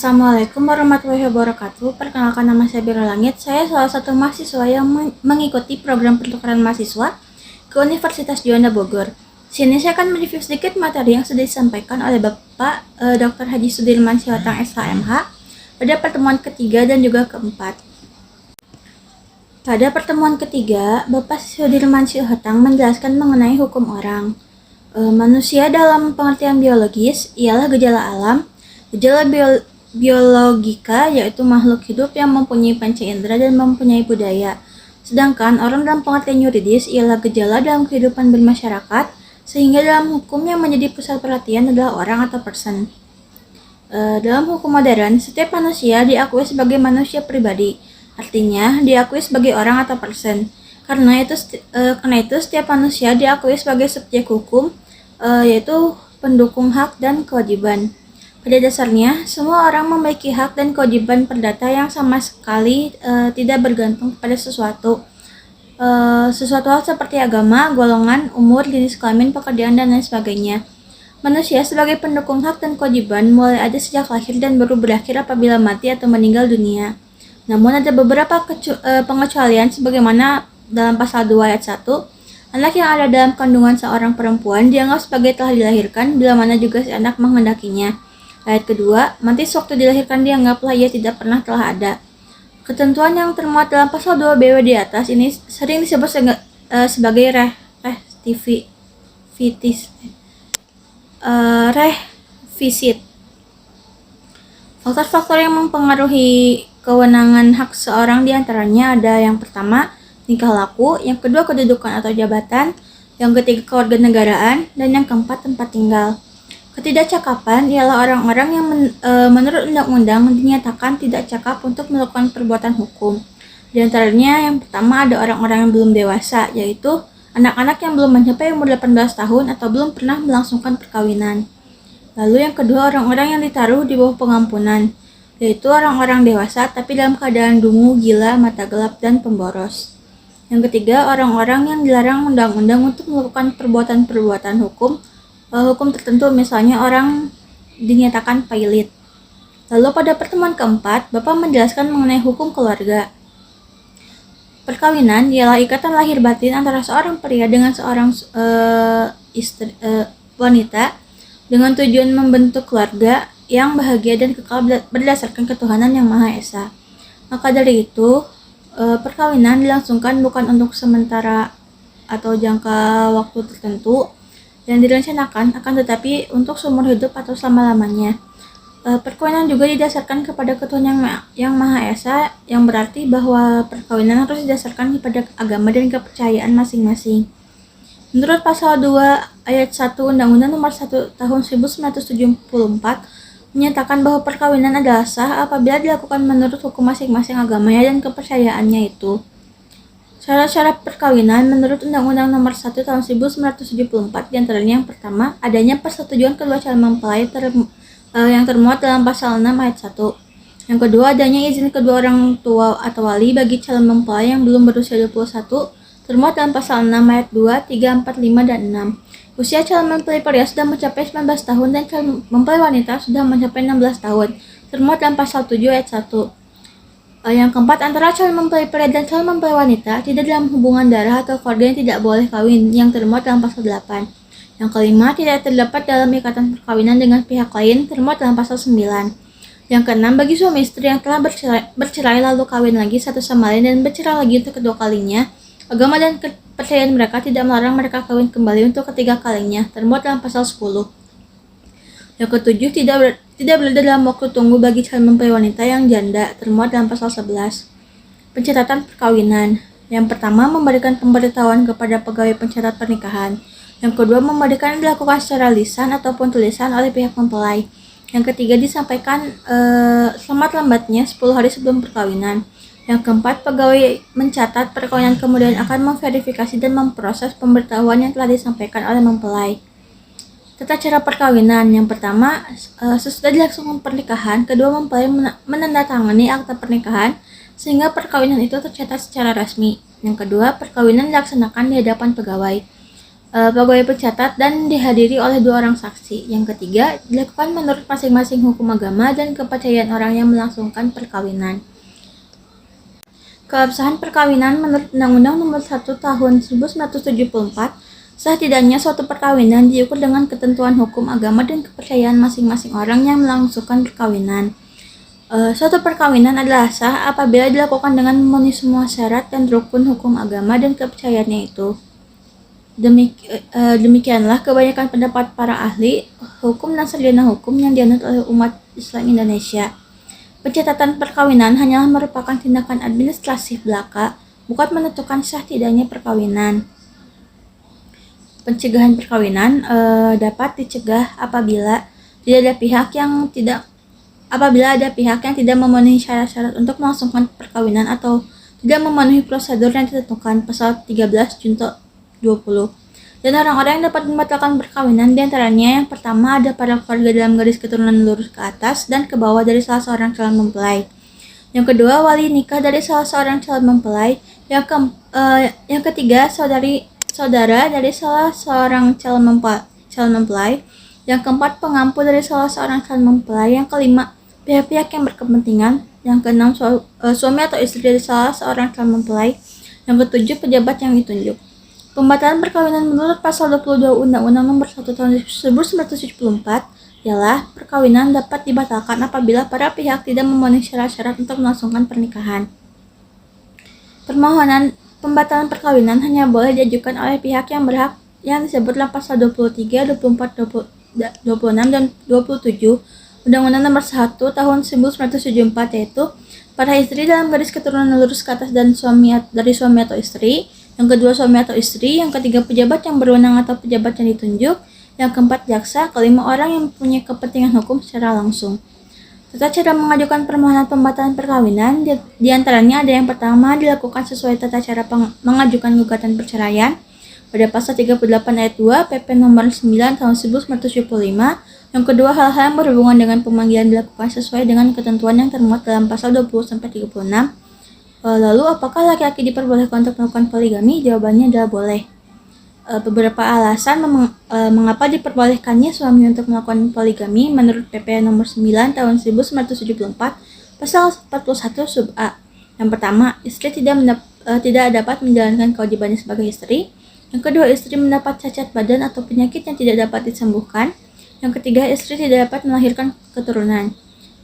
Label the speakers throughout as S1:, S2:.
S1: Assalamualaikum warahmatullahi wabarakatuh. Perkenalkan, nama saya Biro Langit. Saya salah satu mahasiswa yang mengikuti program pertukaran mahasiswa ke Universitas Juanda Bogor. Sini saya akan mereview sedikit materi yang sudah disampaikan oleh Bapak Dr. Haji Sudirman Sihotan SHMH pada pertemuan ketiga dan juga keempat. Pada pertemuan ketiga, Bapak Sudirman Sihotan menjelaskan mengenai hukum orang. Manusia dalam pengertian biologis ialah gejala alam, gejala biologika yaitu makhluk hidup yang mempunyai panca indera dan mempunyai budaya. Sedangkan orang dalam pengertian yuridis ialah gejala dalam kehidupan bermasyarakat, sehingga dalam hukum yang menjadi pusat perhatian adalah orang atau person. Dalam hukum modern, setiap manusia diakui sebagai manusia pribadi, artinya diakui sebagai orang atau person. Karena itu setiap manusia diakui sebagai subjek hukum, yaitu pendukung hak dan kewajiban. Pada dasarnya, semua orang memiliki hak dan kewajiban perdata yang sama sekali tidak bergantung pada sesuatu hal seperti agama, golongan, umur, jenis kelamin, pekerjaan, dan lain sebagainya. Manusia sebagai pendukung hak dan kewajiban mulai ada sejak lahir dan baru berakhir apabila mati atau meninggal dunia. Namun ada beberapa pengecualian sebagaimana dalam pasal 2 ayat 1, anak yang ada dalam kandungan seorang perempuan dianggap sebagai telah dilahirkan bila mana juga si anak menghendakinya. Ayat kedua, mati sewaktu dilahirkan dianggaplah ia tidak pernah telah ada. Ketentuan yang termuat dalam pasal 2 BW di atas ini sering disebut sebagai revisit. Faktor-faktor yang mempengaruhi kewenangan hak seorang diantaranya ada yang pertama, tingkah laku, yang kedua kedudukan atau jabatan, yang ketiga kewarganegaraan, dan yang keempat tempat tinggal. Ketidakcakapan ialah orang-orang yang menurut undang-undang dinyatakan tidak cakap untuk melakukan perbuatan hukum. Di antaranya yang pertama ada orang-orang yang belum dewasa, yaitu anak-anak yang belum mencapai umur 18 tahun atau belum pernah melangsungkan perkawinan. Lalu yang kedua orang-orang yang ditaruh di bawah pengampunan, yaitu orang-orang dewasa tapi dalam keadaan dungu, gila, mata gelap, dan pemboros. Yang ketiga, orang-orang yang dilarang undang-undang untuk melakukan perbuatan-perbuatan hukum tertentu, misalnya orang dinyatakan pailit. Lalu pada pertemuan keempat, Bapak menjelaskan mengenai hukum keluarga. Perkawinan ialah ikatan lahir batin antara seorang pria dengan seorang wanita dengan tujuan membentuk keluarga yang bahagia dan kekal berdasarkan ketuhanan yang Maha Esa. Maka dari itu, perkawinan dilangsungkan bukan untuk sementara atau jangka waktu tertentu yang direncanakan, akan tetapi untuk seumur hidup atau selama-lamanya. Perkawinan juga didasarkan kepada ketuhanan yang Maha Esa, yang berarti bahwa perkawinan harus didasarkan kepada agama dan kepercayaan masing-masing. Menurut pasal 2 ayat 1 Undang-Undang Nomor 1 Tahun 1974 menyatakan bahwa perkawinan adalah sah apabila dilakukan menurut hukum masing-masing agamanya dan kepercayaannya itu. Syarat-syarat perkawinan menurut Undang-Undang Nomor 1 Tahun 1974 diantaranya yang pertama, adanya persetujuan kedua calon mempelai yang termuat dalam pasal 6 ayat 1. Yang kedua, adanya izin kedua orang tua atau wali bagi calon mempelai yang belum berusia 21 termuat dalam pasal 6 ayat 2, 3, 4, 5, dan 6. Usia calon mempelai pria sudah mencapai 19 tahun dan calon mempelai wanita sudah mencapai 16 tahun, termuat dalam pasal 7 ayat 1. Yang keempat, antara calon mempelai pria dan calon mempelai wanita tidak dalam hubungan darah atau keluarga yang tidak boleh kawin, yang termuat dalam pasal 8. Yang kelima, tidak terdapat dalam ikatan perkawinan dengan pihak lain, termuat dalam pasal 9. Yang keenam, bagi suami istri yang telah bercerai lalu kawin lagi satu sama lain dan bercerai lagi untuk kedua kalinya, agama dan kepercayaan mereka tidak melarang mereka kawin kembali untuk ketiga kalinya, termuat dalam pasal 10. Yang ketujuh, tidak berada dalam waktu tunggu bagi calon mempelai wanita yang janda, termuat dalam pasal 11. Pencatatan perkawinan. Yang pertama, memberikan pemberitahuan kepada pegawai pencatat pernikahan. Yang kedua, memberikan dilakukan secara lisan ataupun tulisan oleh pihak mempelai. Yang ketiga, disampaikan selamat-lambatnya 10 hari sebelum perkawinan. Yang keempat, pegawai mencatat perkawinan kemudian akan memverifikasi dan memproses pemberitahuan yang telah disampaikan oleh mempelai. Tata cara perkawinan. Yang pertama, sesudah dilaksanakan pernikahan, kedua mempelai menandatangani akta pernikahan sehingga perkawinan itu tercatat secara resmi. Yang kedua, perkawinan dilaksanakan di hadapan pegawai. pegawai pencatat dan dihadiri oleh 2 orang saksi. Yang ketiga, dilakukan menurut masing-masing hukum agama dan kepercayaan orang yang melangsungkan perkawinan. Keabsahan perkawinan menurut Undang-Undang Nomor 1 Tahun 1974, sah tidaknya suatu perkawinan diukur dengan ketentuan hukum agama dan kepercayaan masing-masing orang yang melangsungkan perkawinan. Suatu perkawinan adalah sah apabila dilakukan dengan memenuhi semua syarat dan rukun hukum agama dan kepercayaannya itu. Demikianlah kebanyakan pendapat para ahli hukum dan sarjana hukum yang dianut oleh umat Islam Indonesia. Pencatatan perkawinan hanyalah merupakan tindakan administrasi belaka, bukan menentukan sah tidaknya perkawinan. Pencegahan perkawinan dapat dicegah apabila ada pihak yang tidak memenuhi syarat-syarat untuk melangsungkan perkawinan atau tidak memenuhi prosedur yang ditentukan pasal 13 Junto 20. Dan orang-orang yang dapat membatalkan perkawinan diantaranya yang pertama ada para keluarga dalam garis keturunan lurus ke atas dan ke bawah dari salah seorang calon mempelai. Yang kedua, wali nikah dari salah seorang calon mempelai. Yang ketiga, saudara dari salah seorang calon mempelai. Yang keempat, pengampu dari salah seorang calon mempelai. Yang kelima, pihak-pihak yang berkepentingan. Yang keenam, suami atau istri dari salah seorang calon mempelai. Yang ketujuh, pejabat yang ditunjuk. Pembatalan perkawinan menurut pasal 22 Undang-Undang Nomor 1 Tahun 1974 ialah perkawinan dapat dibatalkan apabila para pihak tidak memenuhi syarat-syarat untuk melangsungkan pernikahan. Permohonan pembatalan perkawinan hanya boleh diajukan oleh pihak yang berhak yang disebut dalam pasal 23, 24, 26, dan 27 Undang-Undang Nomor 1 Tahun 1974, yaitu para istri dalam garis keturunan lurus ke atas dan suami atau istri. Yang kedua, suami atau istri. Yang ketiga, pejabat yang berwenang atau pejabat yang ditunjuk. Yang keempat, jaksa. Kelima, orang yang mempunyai kepentingan hukum secara langsung. Tata cara mengajukan permohonan pembatalan perkawinan di antaranya ada yang pertama, dilakukan sesuai tata cara mengajukan gugatan perceraian pada pasal 38 ayat 2 PP nomor 9 tahun 1975. Yang kedua, hal-hal yang berhubungan dengan pemanggilan dilakukan sesuai dengan ketentuan yang termuat dalam pasal 20-36. Lalu, apakah laki-laki diperbolehkan untuk melakukan poligami? Jawabannya adalah boleh. Beberapa alasan mengapa diperbolehkannya suami untuk melakukan poligami menurut PP nomor 9 tahun 1974 pasal 41 sub A. Yang pertama, istri tidak dapat menjalankan kewajibannya sebagai istri. Yang kedua, istri mendapat cacat badan atau penyakit yang tidak dapat disembuhkan. Yang ketiga, istri tidak dapat melahirkan keturunan.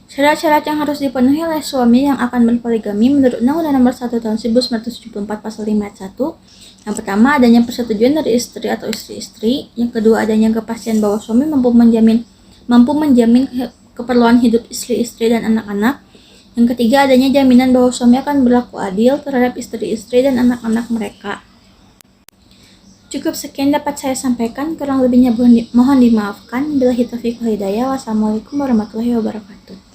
S1: Syarat-syarat yang harus dipenuhi oleh suami yang akan berpoligami menurut Undang-Undang Nomor 1 Tahun 1974 Pasal 5 ayat 1. Yang pertama, adanya persetujuan dari istri atau istri-istri. Yang kedua, adanya kepastian bahwa suami mampu menjamin keperluan hidup istri-istri dan anak-anak. Yang ketiga, adanya jaminan bahwa suami akan berlaku adil terhadap istri-istri dan anak-anak mereka. Cukup sekian dapat saya sampaikan, kurang lebihnya mohon dimaafkan. Billahi taufiq wal hidayah. Wassalamualaikum warahmatullahi wabarakatuh.